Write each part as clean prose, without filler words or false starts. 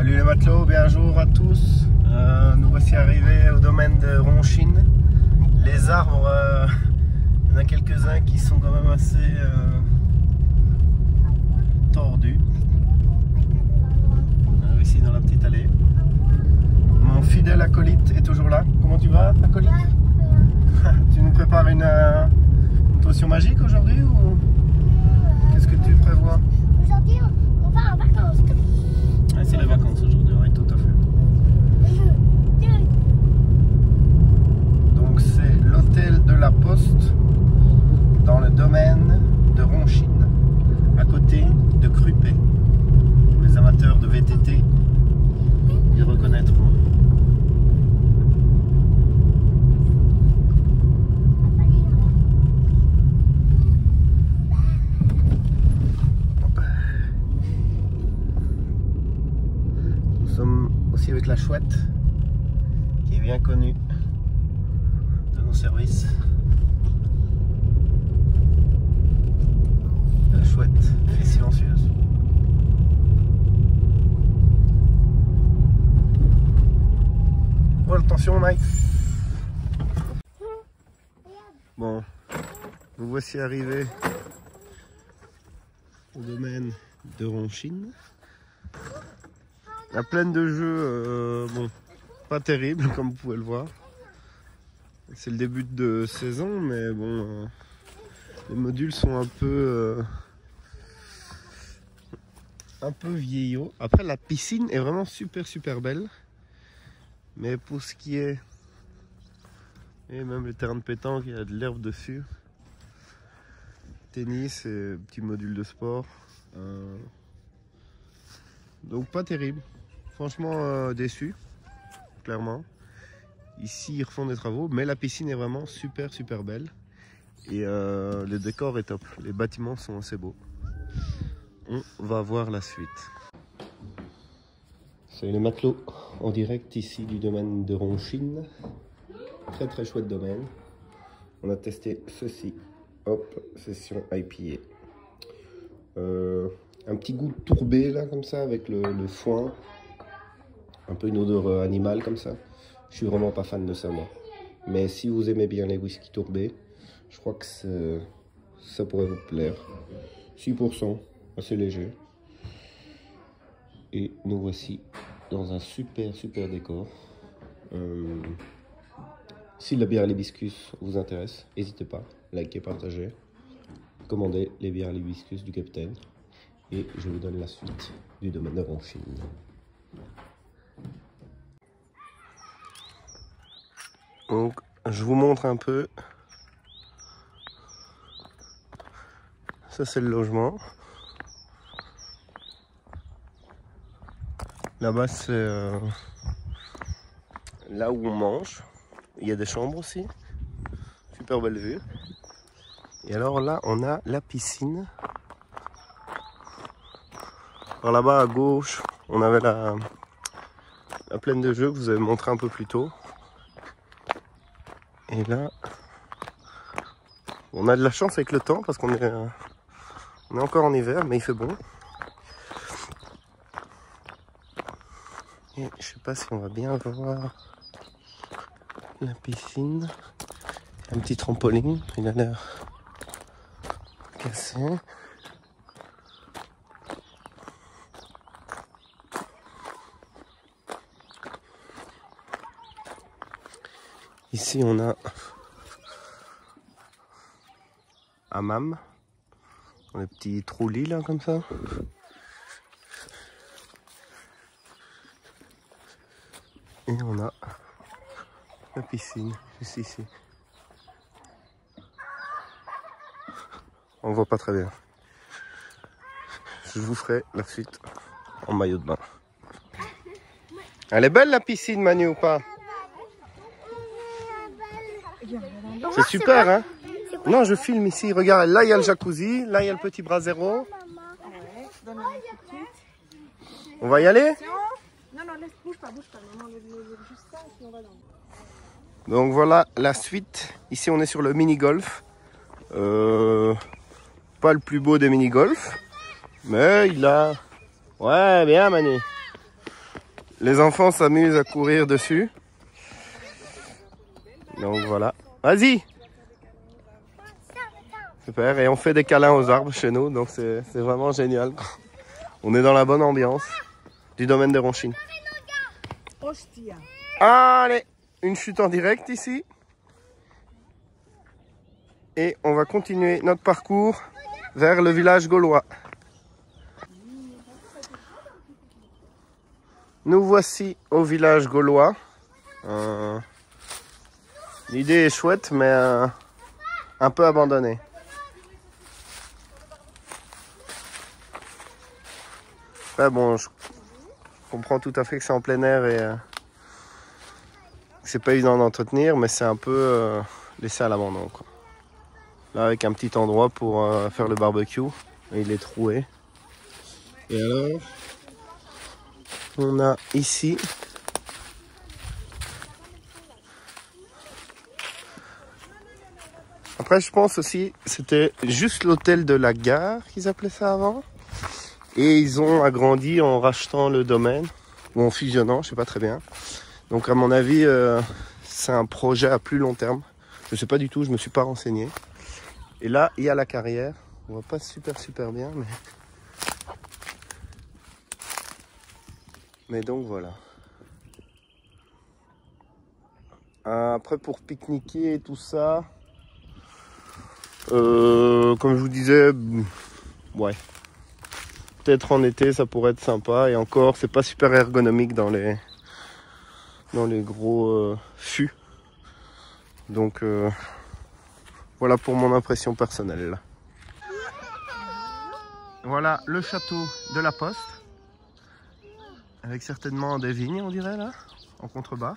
Salut les matelots, bonjour à tous. Nous voici arrivés au domaine de Ronchine. Les arbres, il y en a quelques-uns qui sont quand même assez tordus. Ici dans la petite allée. Mon fidèle acolyte est toujours là. Comment tu vas, acolyte? Tu nous prépares une potion magique aujourd'hui ou qu'est-ce que tu prévois? Aujourd'hui, on va en vacances. Ah, c'est les vacances aujourd'hui, oui, tout à fait. Donc c'est l'hôtel de la Poste dans le domaine de Ronchine, à côté de Crupé. Pour les amateurs de VTT, ils reconnaîtront. Aussi avec la chouette qui est bien connue de nos services. La chouette est silencieuse. Oh, attention Mike. Bon, nous voici arrivés au domaine de Ronchine. La plaine de jeu, bon, pas terrible comme vous pouvez le voir. C'est le début de saison, mais bon, les modules sont un peu vieillots. Après, la piscine est vraiment super belle. Mais pour ce qui est, et même le terrain de pétanque, il y a de l'herbe dessus. Tennis et petit module de sport. Donc pas terrible. Franchement déçu, clairement. Ici ils refont des travaux, mais la piscine est vraiment super belle. Et le décor est top, les bâtiments sont assez beaux. On va voir la suite. C'est les matelots en direct ici du domaine de Ronchine. Très chouette domaine. On a testé ceci. Hop, session IPA. Un petit goût tourbé là comme ça avec le foin. Un peu une odeur animale comme ça. Je suis vraiment pas fan de ça moi. Mais si vous aimez bien les whisky tourbés, je crois que ça pourrait vous plaire. 6%, assez léger. Et nous voici dans un super décor. Si la bière à l'hibiscus vous intéresse, n'hésitez pas, likez, partagez. Commandez les bières à l'hibiscus du capitaine. Et je vous donne la suite du domaine de Ronchine. Donc, je vous montre un peu. Ça, c'est le logement. Là-bas, c'est là où on mange. Il y a des chambres aussi. Super belle vue. Et alors là, on a la piscine. Alors là-bas, à gauche, on avait la plaine de jeu que vous avez montré un peu plus tôt. Et là, on a de la chance avec le temps parce qu'on est encore en hiver, mais il fait bon. Et je sais pas si on va bien voir la piscine. Un petit trampoline, il a l'air cassé. Ici on a hammam, les petits trous-lits là comme ça. Et on a la piscine juste ici. On voit pas très bien. Je vous ferai la suite en maillot de bain. Elle est belle la piscine, Manu, ou pas? C'est super, hein? Non, je filme ici. Regarde, là, il y a le jacuzzi. Là, il y a le petit brasero. On va y aller? Non, bouge pas. Juste ça, et puis on va dans. Donc voilà la suite. Ici, on est sur le mini-golf. Pas le plus beau des mini-golf. Mais il a... Ouais, bien, Manu. Les enfants s'amusent à courir dessus. Donc voilà. Vas-y! Super. Et on fait des câlins aux arbres chez nous. Donc c'est vraiment génial. On est dans la bonne ambiance du domaine de Ronchine. Allez! Une chute en direct ici. Et on va continuer notre parcours vers le village gaulois. Nous voici au village gaulois. L'idée est chouette, mais un peu abandonnée. Après, bon, je comprends tout à fait que c'est en plein air et que c'est pas évident d'entretenir, mais c'est un peu laissé à l'abandon, quoi. Là, avec un petit endroit pour faire le barbecue. Et il est troué. Et alors, on a ici après, je pense aussi, c'était juste l'hôtel de la gare qu'ils appelaient ça avant. Et ils ont agrandi en rachetant le domaine, ou en fusionnant, je sais pas très bien. Donc à mon avis, c'est un projet à plus long terme. Je sais pas du tout, je me suis pas renseigné. Et là, il y a la carrière. On voit pas super bien, mais donc voilà. Après, pour pique-niquer et tout ça, comme je vous disais, ouais. Peut-être en été, ça pourrait être sympa. Et encore, c'est pas super ergonomique dans les gros fûts. Donc, voilà pour mon impression personnelle. Voilà le château de la Poste. Avec certainement des vignes, on dirait, là, en contrebas.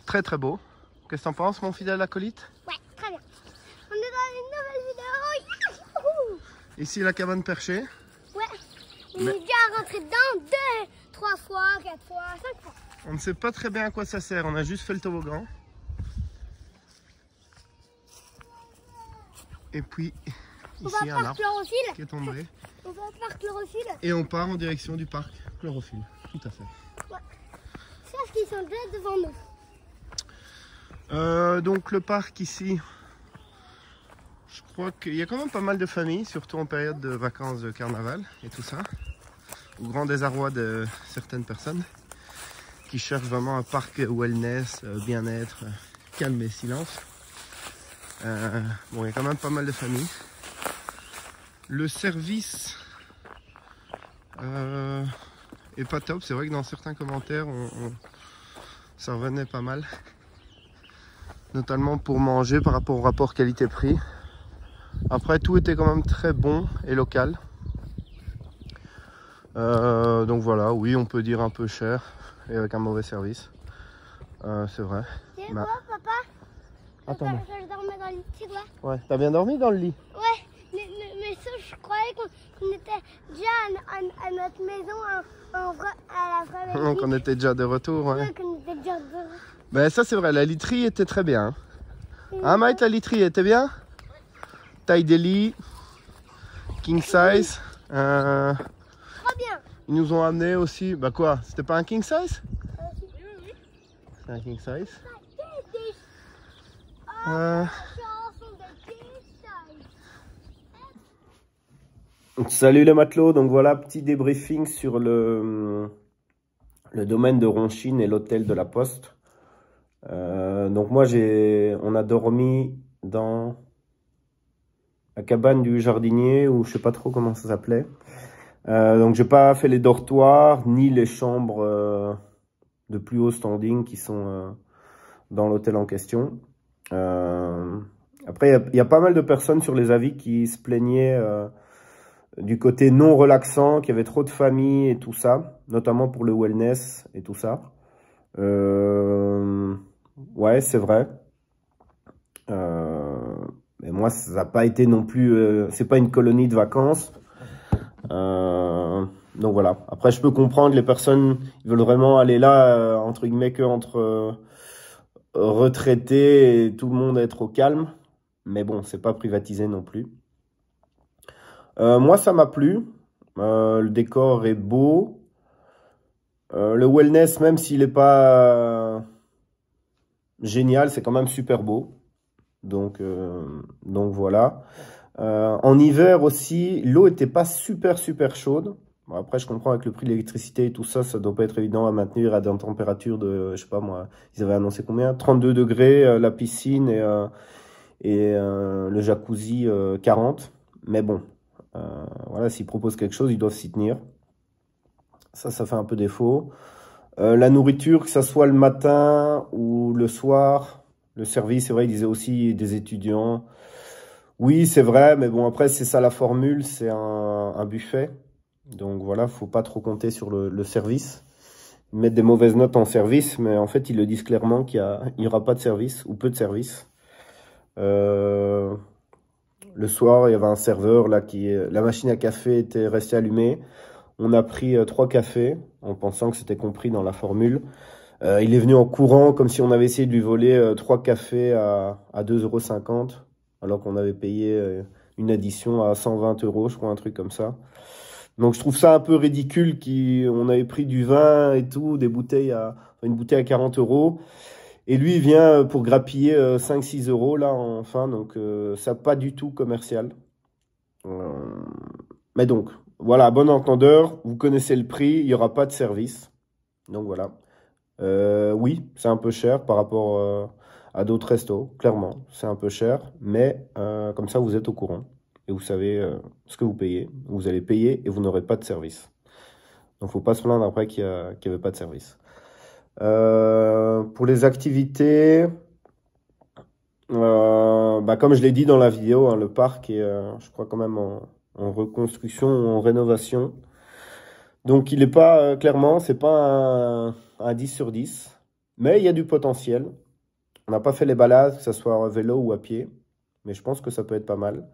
Très très beau. Qu'est-ce que t'en penses, mon fidèle acolyte? Ouais, très bien. On est dans une nouvelle vidéo. Ici, la cabane perchée. Ouais. On est déjà rentré dedans 2, 3 fois, 4 fois, 5 fois. On ne sait pas très bien à quoi ça sert. On a juste fait le toboggan. Et puis, ici, un arbre qui est tombé. On va par chlorophylle. Et on part en direction du parc chlorophylle. Tout à fait. Ouais. Sauf qu'ils sont déjà devant nous. Donc le parc ici, je crois qu'il y a quand même pas mal de familles, surtout en période de vacances de carnaval et tout ça. Au grand désarroi de certaines personnes qui cherchent vraiment un parc wellness, bien-être, calme et silence. Bon, il y a quand même pas mal de familles. Le service est pas top. C'est vrai que dans certains commentaires, ça revenait pas mal. Notamment pour manger par rapport au rapport qualité-prix. Après, tout était quand même très bon et local. Donc voilà, oui, on peut dire un peu cher et avec un mauvais service. C'est vrai. Tu sais quoi, papa? Attends. Je dormais dans le lit, tu vois. Ouais, t'as bien dormi dans le lit? Ouais, mais ça, je croyais qu'on était déjà à notre maison à la vraie maison. Qu'on était déjà de retour, ouais. Ouais, qu'on était déjà de retour. Ben ça c'est vrai, la literie était très bien. Hein Mike, la literie était bien? Taille des lits, king size. Trop bien. Ils nous ont amené aussi, bah quoi, c'était pas un king size? C'est un king size. Salut les matelots, donc voilà, petit débriefing sur le domaine de Ronchine et l'hôtel de la Poste. Donc moi on a dormi dans la cabane du jardinier, ou je sais pas trop comment ça s'appelait. Donc j'ai pas fait les dortoirs ni les chambres de plus haut standing qui sont dans l'hôtel en question. Après il y a pas mal de personnes sur les avis qui se plaignaient du côté non relaxant, qu'il y avait trop de familles et tout ça, notamment pour le wellness et tout ça. Ouais, c'est vrai. Mais moi, ça n'a pas été non plus... c'est pas une colonie de vacances. Donc voilà. Après, je peux comprendre les personnes, ils veulent vraiment aller là, entre guillemets, que entre retraités et tout le monde être au calme. Mais bon, c'est pas privatisé non plus. Moi, ça m'a plu. Le décor est beau. Le wellness, même s'il n'est pas génial, c'est quand même super beau. Donc voilà. En hiver aussi, l'eau n'était pas super chaude. Bon, après, je comprends avec le prix de l'électricité et tout ça, ça doit pas être évident à maintenir à des températures de, je sais pas moi, ils avaient annoncé combien? 32 degrés, la piscine et le jacuzzi 40. Mais bon, voilà, s'ils proposent quelque chose, ils doivent s'y tenir. Ça fait un peu défaut. La nourriture, que ça soit le matin ou le soir, le service, c'est vrai, ils disaient aussi des étudiants. Oui, c'est vrai, mais bon, après, c'est ça la formule, c'est un buffet. Donc voilà, faut pas trop compter sur le service. Ils mettent des mauvaises notes en service, mais en fait, ils le disent clairement qu'il y aura pas de service, ou peu de service. Le soir, il y avait un serveur, là, la machine à café était restée allumée. On a pris 3 cafés, en pensant que c'était compris dans la formule. Il est venu en courant, comme si on avait essayé de lui voler 3 cafés à 2,50 €, alors qu'on avait payé une addition à 120 €, je crois, un truc comme ça. Donc je trouve ça un peu ridicule qu'on avait pris du vin et tout, une bouteille à 40 €. Et lui, il vient pour grappiller 5-6 € là, enfin, donc ça pas du tout commercial. Mais donc, voilà, bon entendeur, vous connaissez le prix, il n'y aura pas de service. Donc voilà. Oui, c'est un peu cher par rapport à d'autres restos, clairement. C'est un peu cher, mais comme ça, vous êtes au courant. Et vous savez ce que vous payez. Vous allez payer et vous n'aurez pas de service. Donc, il ne faut pas se plaindre après qu'il n'y avait pas de service. Pour les activités, comme je l'ai dit dans la vidéo, hein, le parc est, je crois, quand même en reconstruction ou en rénovation. Donc, il n'est pas, clairement, c'est pas un 10 sur 10. Mais il y a du potentiel. On n'a pas fait les balades, que ce soit à vélo ou à pied. Mais je pense que ça peut être pas mal.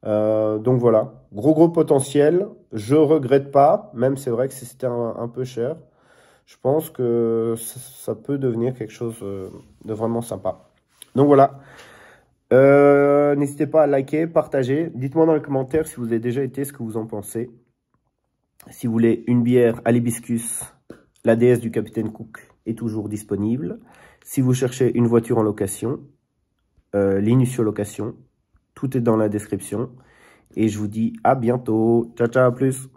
Donc voilà, gros potentiel. Je regrette pas, même c'est vrai que c'était un peu cher. Je pense que ça peut devenir quelque chose de vraiment sympa. Donc voilà. N'hésitez pas à liker, partager. Dites-moi dans les commentaires si vous avez déjà été, ce que vous en pensez. Si vous voulez une bière à l'hibiscus, la déesse du Capitaine Cook est toujours disponible. Si vous cherchez une voiture en location, l'Inusio Location, tout est dans la description. Et je vous dis à bientôt. Ciao, ciao, à plus.